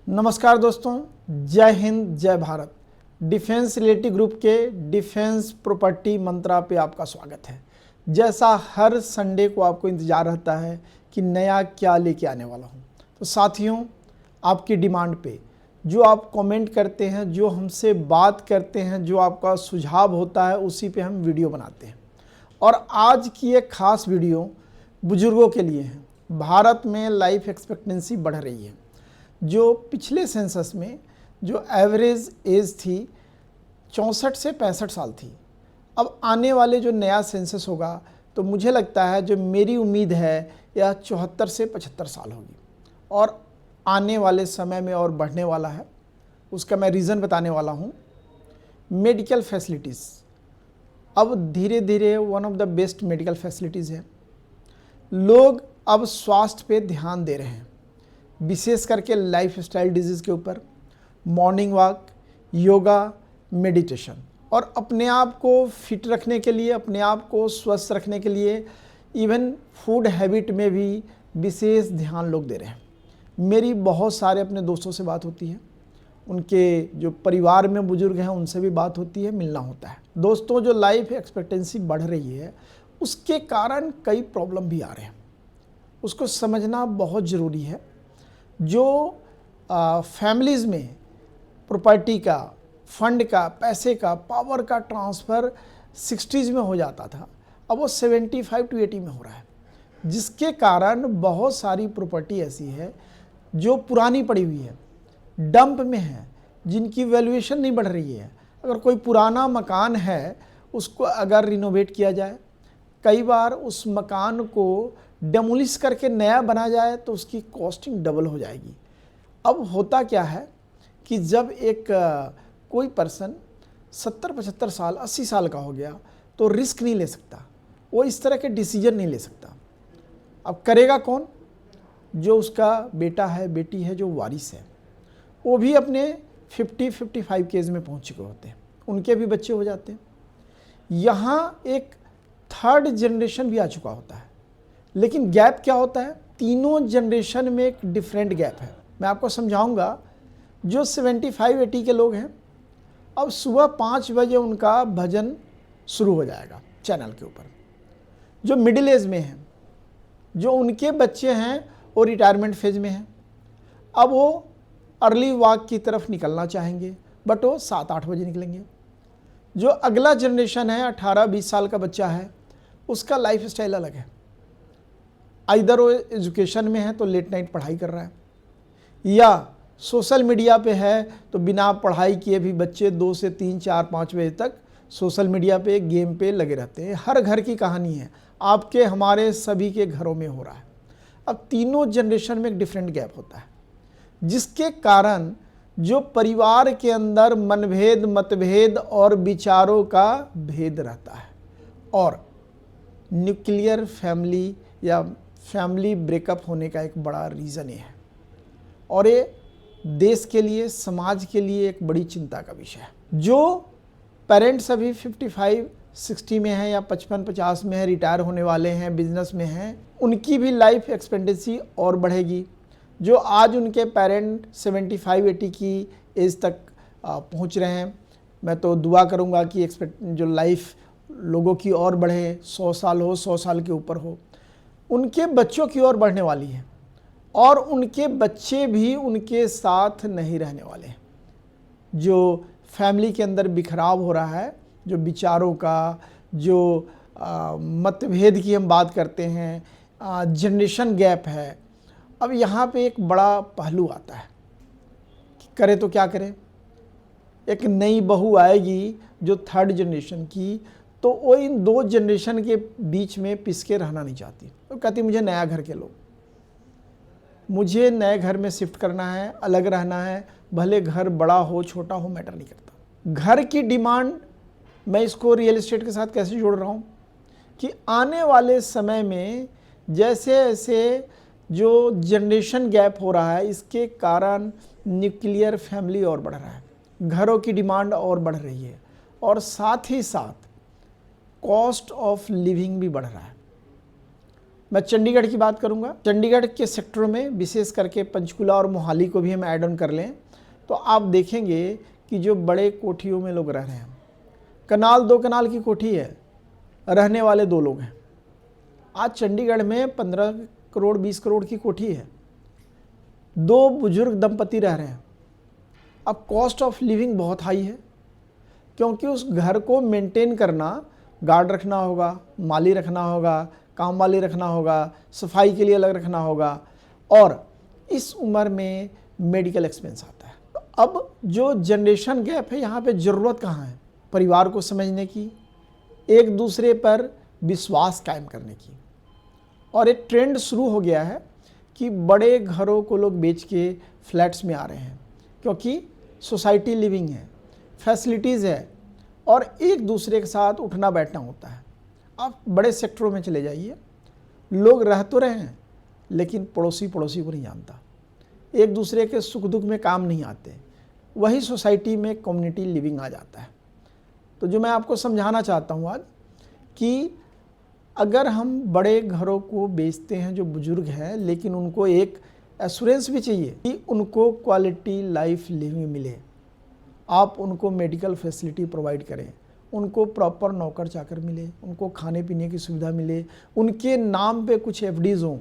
नमस्कार दोस्तों, जय हिंद जय भारत। डिफेंस रिलेटेड ग्रुप के डिफेंस प्रॉपर्टी मंत्रा पे आपका स्वागत है। जैसा हर संडे को आपको इंतज़ार रहता है कि नया क्या लेके आने वाला हूँ, तो साथियों आपकी डिमांड पे जो आप कमेंट करते हैं, जो हमसे बात करते हैं, जो आपका सुझाव होता है, उसी पे हम वीडियो बनाते हैं। और आज की एक खास वीडियो बुजुर्गों के लिए है। भारत में लाइफ एक्सपेक्टेंसी बढ़ रही है। जो पिछले सेंसस में जो एवरेज एज थी 64 से 65 साल थी, अब आने वाले जो नया सेंसस होगा तो मुझे लगता है, जो मेरी उम्मीद है, यह 74 से 75 साल होगी और आने वाले समय में और बढ़ने वाला है। उसका मैं रीज़न बताने वाला हूँ। मेडिकल फैसिलिटीज़ अब धीरे धीरे one of the best medical facilities है। लोग अब स्वास्थ्य पे ध्यान दे रहे हैं, विशेष करके लाइफ स्टाइल डिजीज़ के ऊपर, मॉर्निंग वॉक, योगा, मेडिटेशन, और अपने आप को फिट रखने के लिए, अपने आप को स्वस्थ रखने के लिए इवन फूड हैबिट में भी विशेष ध्यान लोग दे रहे हैं। मेरी बहुत सारे अपने दोस्तों से बात होती है, उनके जो परिवार में बुजुर्ग हैं उनसे भी बात होती है, मिलना होता है। दोस्तों, जो लाइफ एक्सपेक्टेंसी बढ़ रही है उसके कारण कई प्रॉब्लम भी आ रहे हैं, उसको समझना बहुत ज़रूरी है। जो फैमिलीज़ में प्रॉपर्टी का, फंड का, पैसे का, पावर का ट्रांसफ़र 60s में हो जाता था, अब वो 75 to 80 में हो रहा है, जिसके कारण बहुत सारी प्रॉपर्टी ऐसी है जो पुरानी पड़ी हुई है, डंप में है, जिनकी वैल्यूएशन नहीं बढ़ रही है। अगर कोई पुराना मकान है, उसको अगर रिनोवेट किया जाए, कई बार उस मकान को डेमोलिश करके नया बना जाए तो उसकी कॉस्टिंग डबल हो जाएगी। अब होता क्या है कि जब एक कोई पर्सन 70-75 साल, 80 साल का हो गया तो रिस्क नहीं ले सकता, वो इस तरह के डिसीजन नहीं ले सकता। अब करेगा कौन? जो उसका बेटा है, बेटी है, जो वारिस है, वो भी अपने 50-55 के एज में पहुंच चुके होते हैं, उनके भी बच्चे हो जाते हैं। यहाँ एक थर्ड जनरेशन भी आ चुका होता है, लेकिन गैप क्या होता है? तीनों जनरेशन में एक डिफरेंट गैप है। मैं आपको समझाऊंगा। जो 75-80 के लोग हैं, अब सुबह 5 बजे उनका भजन शुरू हो जाएगा चैनल के ऊपर। जो मिडिल एज में हैं, जो उनके बच्चे हैं, वो रिटायरमेंट फेज में हैं, अब वो अर्ली वॉक की तरफ निकलना चाहेंगे, बट वो 7-8 बजे निकलेंगे। जो अगला जनरेशन है, 18-20 साल का बच्चा है, उसका लाइफ स्टाइल अलग है। आइदर वो एजुकेशन में है तो लेट नाइट पढ़ाई कर रहा है, या सोशल मीडिया पे है तो बिना पढ़ाई किए भी बच्चे 2 से 3, 4, 5 बजे तक सोशल मीडिया पे, गेम पे लगे रहते हैं। हर घर की कहानी है, आपके हमारे सभी के घरों में हो रहा है। अब तीनों जनरेशन में एक डिफरेंट गैप होता है, जिसके कारण जो परिवार के अंदर मनभेद, मतभेद और विचारों का भेद रहता है, और न्यूक्लियर फैमिली या फैमिली ब्रेकअप होने का एक बड़ा रीज़न ये है। और ये देश के लिए, समाज के लिए एक बड़ी चिंता का विषय है। जो पेरेंट्स अभी 55-60 में हैं या 55-50 में हैं, रिटायर होने वाले हैं, बिजनेस में हैं, उनकी भी लाइफ एक्सपेक्टेंसी और बढ़ेगी। जो आज उनके पेरेंट 75-80 की एज तक पहुंच रहे हैं, मैं तो दुआ करूंगा कि जो लाइफ लोगों की और बढ़े, 100 साल हो, 100 साल के ऊपर हो। उनके बच्चों की ओर बढ़ने वाली है, और उनके बच्चे भी उनके साथ नहीं रहने वाले हैं। जो फैमिली के अंदर बिखराव हो रहा है, जो विचारों का, जो मतभेद की हम बात करते हैं, जनरेशन गैप है। अब यहाँ पे एक बड़ा पहलू आता है कि करें तो क्या करें। एक नई बहू आएगी जो थर्ड जनरेशन की, तो वो इन 2 जनरेशन के बीच में पिस के रहना नहीं चाहती। तो कहती मुझे नया घर के लो, मुझे नए घर में शिफ्ट करना है, अलग रहना है, भले घर बड़ा हो छोटा हो, मैटर नहीं करता। घर की डिमांड, मैं इसको रियल एस्टेट के साथ कैसे जोड़ रहा हूँ कि आने वाले समय में जैसे जैसे जो जनरेशन गैप हो रहा है, इसके कारण न्यूक्लियर फैमिली और बढ़ रहा है, घरों की डिमांड और बढ़ रही है, और साथ ही साथ कॉस्ट ऑफ लिविंग भी बढ़ रहा है। मैं चंडीगढ़ की बात करूंगा। चंडीगढ़ के सेक्टरों में विशेष करके पंचकुला और मोहाली को भी हम ऐड ऑन कर लें तो आप देखेंगे कि जो बड़े कोठियों में लोग रह रहे हैं, कनाल 2 कनाल की कोठी है, रहने वाले 2 लोग हैं। आज चंडीगढ़ में 15 करोड़ 20 करोड़ की कोठी है, 2 बुजुर्ग दंपति रह रहे हैं। अब कॉस्ट ऑफ लिविंग बहुत हाई है, क्योंकि उस घर को मेंटेन करना, गार्ड रखना होगा, माली रखना होगा, काम वाली रखना होगा, सफाई के लिए अलग रखना होगा, और इस उम्र में मेडिकल एक्सपेंस आता है। तो अब जो जनरेशन गैप है, यहाँ पे ज़रूरत कहाँ है? परिवार को समझने की, एक दूसरे पर विश्वास कायम करने की। और एक ट्रेंड शुरू हो गया है कि बड़े घरों को लोग बेच के फ्लैट्स में आ रहे हैं, क्योंकि सोसाइटी लिविंग है, फैसिलिटीज़ है और एक दूसरे के साथ उठना बैठना होता है। आप बड़े सेक्टरों में चले जाइए, लोग रह तो रहे हैं लेकिन पड़ोसी को नहीं जानता, एक दूसरे के सुख दुख में काम नहीं आते। वही सोसाइटी में कम्युनिटी लिविंग आ जाता है। तो जो मैं आपको समझाना चाहता हूँ आज कि अगर हम बड़े घरों को बेचते हैं जो बुजुर्ग हैं, लेकिन उनको एक एश्योरेंस भी चाहिए कि उनको क्वालिटी लाइफ लिविंग मिले। आप उनको मेडिकल फैसिलिटी प्रोवाइड करें, उनको प्रॉपर नौकर चाकर मिले, उनको खाने पीने की सुविधा मिले, उनके नाम पे कुछ एफडीज हों,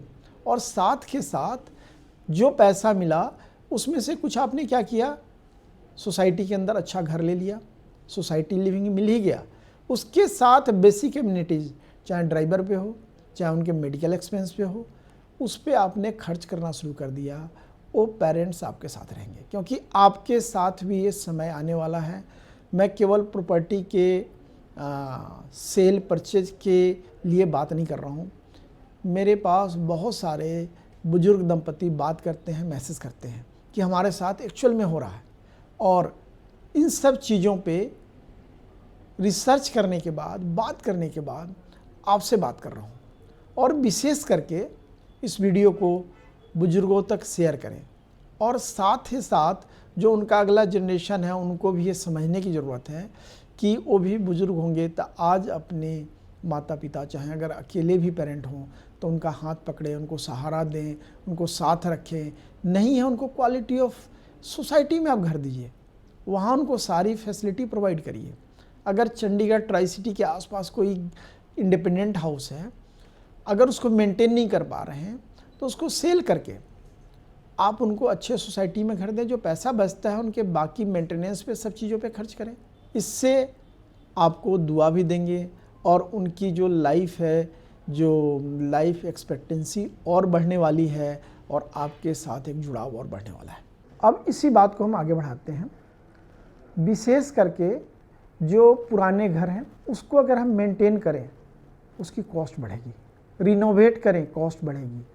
और साथ के साथ जो पैसा मिला उसमें से कुछ आपने क्या किया, सोसाइटी के अंदर अच्छा घर ले लिया, सोसाइटी लिविंग मिल ही गया। उसके साथ बेसिक एमिनिटीज़, चाहे ड्राइवर पे हो, चाहे उनके मेडिकल एक्सपेंस पे हो, उस पर आपने खर्च करना शुरू कर दिया। वो पेरेंट्स आपके साथ रहेंगे, क्योंकि आपके साथ भी ये समय आने वाला है। मैं केवल प्रॉपर्टी के सेल परचेज के लिए बात नहीं कर रहा हूँ। मेरे पास बहुत सारे बुजुर्ग दंपति बात करते हैं, मैसेज करते हैं कि हमारे साथ एक्चुअल में हो रहा है, और इन सब चीज़ों पे रिसर्च करने के बाद, बात करने के बाद आपसे बात कर रहा हूँ। और विशेष करके इस वीडियो को बुजुर्गों तक शेयर करें, और साथ ही साथ जो उनका अगला जनरेशन है उनको भी ये समझने की ज़रूरत है कि वो भी बुजुर्ग होंगे तो आज अपने माता पिता, चाहे अगर अकेले भी पेरेंट हों, तो उनका हाथ पकड़ें, उनको सहारा दें, उनको साथ रखें। नहीं है उनको क्वालिटी ऑफ सोसाइटी में आप घर दीजिए, वहाँ उनको सारी फैसिलिटी प्रोवाइड करिए। अगर चंडीगढ़ ट्राई सिटी के आसपास कोई इंडिपेंडेंट हाउस है, अगर उसको मेंटेन नहीं कर पा रहे हैं तो उसको सेल करके आप उनको अच्छे सोसाइटी में घर दें। जो पैसा बचता है उनके बाकी मेंटेनेंस पे, सब चीज़ों पे खर्च करें। इससे आपको दुआ भी देंगे और उनकी जो लाइफ है, जो लाइफ एक्सपेक्टेंसी और बढ़ने वाली है, और आपके साथ एक जुड़ाव और बढ़ने वाला है। अब इसी बात को हम आगे बढ़ाते हैं। विशेष करके जो पुराने घर हैं उसको अगर हम मेंटेन करें, उसकी कॉस्ट बढ़ेगी, रिनोवेट करें, कॉस्ट बढ़ेगी।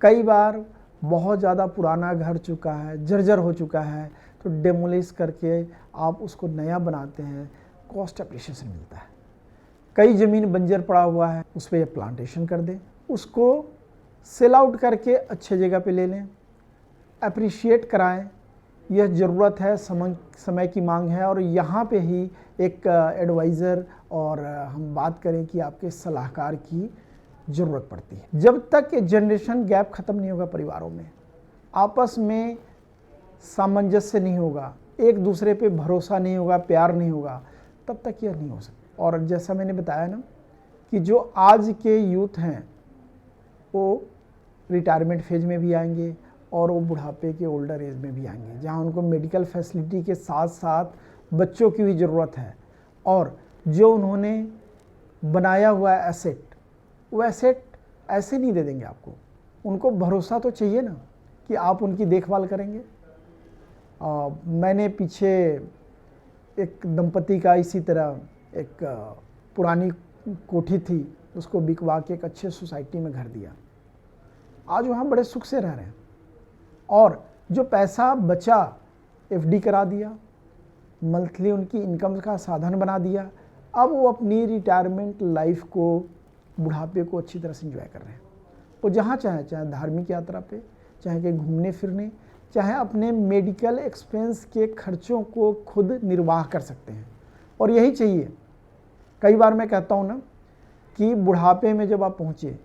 कई बार बहुत ज़्यादा पुराना घर चुका है, जर्जर हो चुका है, तो डेमोलिश करके आप उसको नया बनाते हैं, कॉस्ट एप्रिशिएशन मिलता है। कई ज़मीन बंजर पड़ा हुआ है, उस पर प्लांटेशन कर दें, उसको सेल आउट करके अच्छे जगह पे ले लें, अप्रिशिएट कराएं। यह ज़रूरत है, समय की मांग है। और यहाँ पे ही एक एडवाइज़र और हम बात करें कि आपके सलाहकार की ज़रूरत पड़ती है। जब तक जनरेशन गैप ख़त्म नहीं होगा, परिवारों में आपस में सामंजस्य नहीं होगा, एक दूसरे पे भरोसा नहीं होगा, प्यार नहीं होगा, तब तक यह नहीं हो सकता। और जैसा मैंने बताया ना कि जो आज के यूथ हैं वो रिटायरमेंट फेज में भी आएंगे और वो बुढ़ापे के ओल्डर एज में भी आएंगे, जहाँ उनको मेडिकल फैसिलिटी के साथ साथ बच्चों की भी ज़रूरत है। और जो उन्होंने बनाया हुआ एसेट, वो एसेट ऐसे नहीं दे देंगे आपको, उनको भरोसा तो चाहिए ना कि आप उनकी देखभाल करेंगे। मैंने पीछे एक दंपति का इसी तरह एक पुरानी कोठी थी, उसको बिकवा के एक अच्छे सोसाइटी में घर दिया। आज वहाँ बड़े सुख से रह रहे हैं, और जो पैसा बचा एफडी करा दिया, मंथली उनकी इनकम का साधन बना दिया। अब वो अपनी रिटायरमेंट लाइफ को, बुढ़ापे को अच्छी तरह से एंजॉय कर रहे हैं। वो जहाँ चाहे धार्मिक यात्रा पे, चाहे कहीं घूमने फिरने, चाहे अपने मेडिकल एक्सपेंस के खर्चों को खुद निर्वाह कर सकते हैं। और यही चाहिए। कई बार मैं कहता हूँ ना कि बुढ़ापे में जब आप पहुँचे,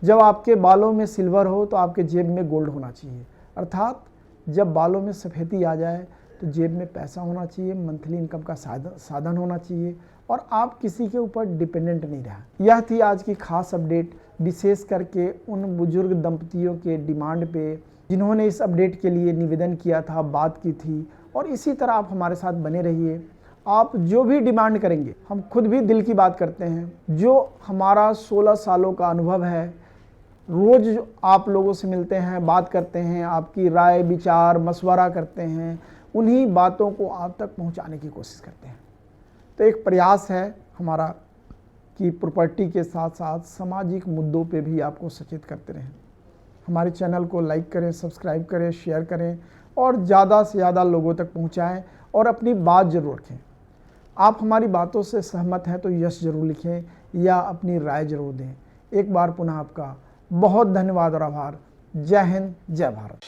जब आपके बालों में सिल्वर हो तो आपके जेब में गोल्ड होना चाहिए, अर्थात जब बालों में सफ़ेदी आ जाए तो जेब में पैसा होना चाहिए, मंथली इनकम का साधन होना चाहिए और आप किसी के ऊपर डिपेंडेंट नहीं रहा। यह थी आज की खास अपडेट, विशेष करके उन बुजुर्ग दंपतियों के डिमांड पे जिन्होंने इस अपडेट के लिए निवेदन किया था, बात की थी। और इसी तरह आप हमारे साथ बने रहिए। आप जो भी डिमांड करेंगे, हम खुद भी दिल की बात करते हैं। जो हमारा 16 सालों का अनुभव है, रोज़ आप लोगों से मिलते हैं, बात करते हैं, आपकी राय विचार मशवरा करते हैं, उन्हीं बातों को आप तक पहुंचाने की कोशिश करते हैं। तो एक प्रयास है हमारा कि प्रॉपर्टी के साथ साथ सामाजिक मुद्दों पे भी आपको सचेत करते रहें। हमारे चैनल को लाइक करें, सब्सक्राइब करें, शेयर करें और ज़्यादा से ज़्यादा लोगों तक पहुंचाएं और अपनी बात ज़रूर रखें। आप हमारी बातों से सहमत हैं तो यस ज़रूर लिखें या अपनी राय ज़रूर दें। एक बार पुनः आपका बहुत धन्यवाद और आभार। जय हिंद, जय भारत।